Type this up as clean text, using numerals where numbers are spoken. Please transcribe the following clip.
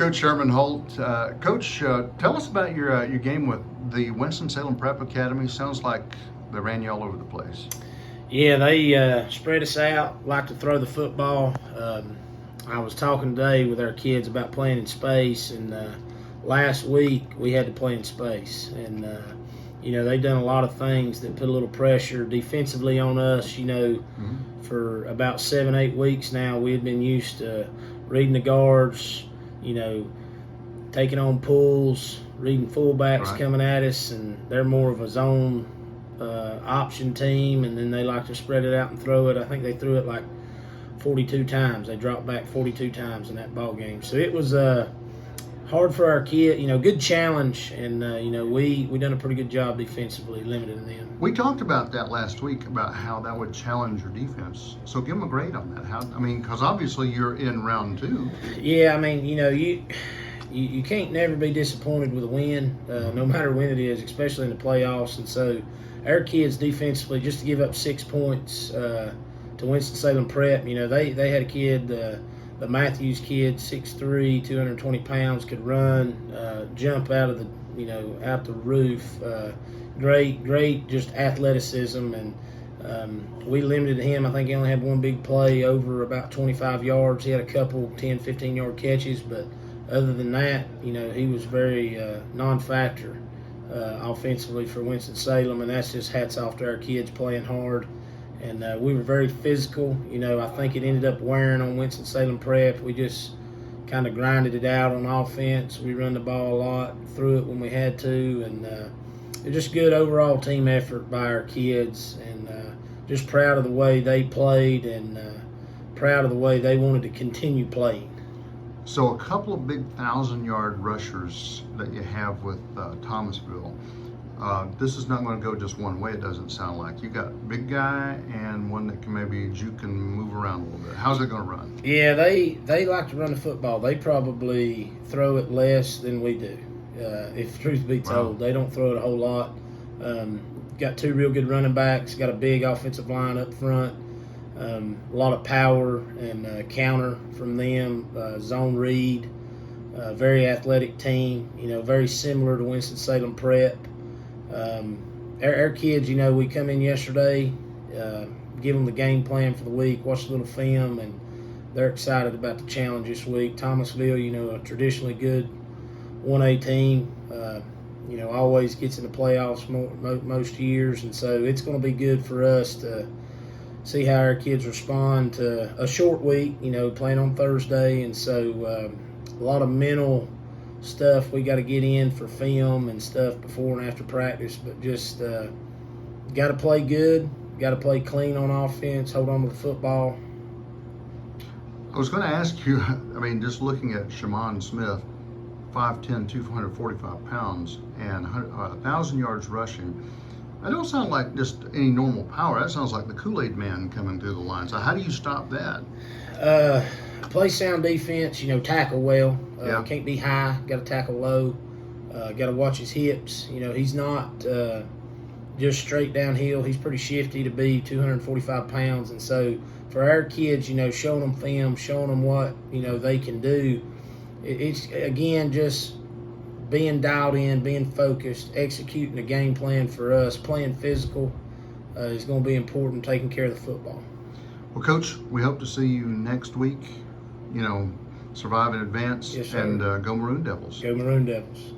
Coach Sherman Holt. Coach, tell us about your game with the Winston-Salem Prep Academy. Sounds like they ran you all over the place. Yeah, they spread us out, like to throw the football. I was talking today with our kids about playing in space, and last week we had to play in space. And, they've done a lot of things that put a little pressure defensively on us. For about 7-8 weeks now, we had been used to reading the guards, taking on pulls, reading fullbacks coming at us, and they're more of a zone option team, and then they like to spread it out and throw it. I think they threw it like 42 times. They dropped back 42 times in that ball game. So it was hard for our kid, good challenge, and we done a pretty good job defensively limiting them. We talked about that last week about how that would challenge your defense. So give them a grade on that. Because obviously you're in round 2. Yeah, you can't never be disappointed with a win, no matter when it is, especially in the playoffs. And so our kids defensively, just to give up 6 points to Winston-Salem Prep, they had a kid, the Matthews kid, 6'3", 220 pounds, could run, jump out of out the roof. Great just athleticism, and we limited him. I think he only had one big play over about 25 yards. He had a couple 10, 15-yard catches, but other than that, he was very non-factor offensively for Winston-Salem, and that's just hats off to our kids playing hard. And we were very physical. I think it ended up wearing on Winston-Salem Prep. We just kind of grinded it out on offense. We run the ball a lot, threw it when we had to, and it's just good overall team effort by our kids, and just proud of the way they played, and proud of the way they wanted to continue playing. So a couple of big 1,000-yard rushers that you have with Thomasville. This is not going to go just one way, it doesn't sound like. You got a big guy and one that can maybe juke and move around a little bit. How's it going to run? Yeah, they like to run the football. They probably throw it less than we do. If truth be told, they don't throw it a whole lot. Got 2 real good running backs, got a big offensive line up front. A lot of power and counter from them, zone read, very athletic team, very similar to Winston-Salem Prep. Our kids, we come in yesterday, give them the game plan for the week, watch a little film, and they're excited about the challenge this week. Thomasville, a traditionally good 1A team, always gets in the playoffs most years, and so it's going to be good for us to see how our kids respond to a short week, playing on Thursday. And so a lot of mental stuff we got to get in for film and stuff before and after practice, but just got to play good, got to play clean on offense, hold on to the football. I was going to ask you, just looking at Sherman Smith, 5'10", 245 pounds, and 1,000 yards rushing. That don't sound like just any normal power. That sounds like the Kool-Aid man coming through the line. So how do you stop that? Play sound defense, tackle well. Can't be high, got to tackle low. Got to watch his hips. He's not just straight downhill. He's pretty shifty to be 245 pounds. And so for our kids, showing them film, showing them what, they can do, it's, again, just being dialed in, being focused, executing the game plan for us, playing physical is going to be important, taking care of the football. Well, Coach, we hope to see you next week, survive in advance. Yes, sir. And go Maroon Devils. Go Maroon Devils.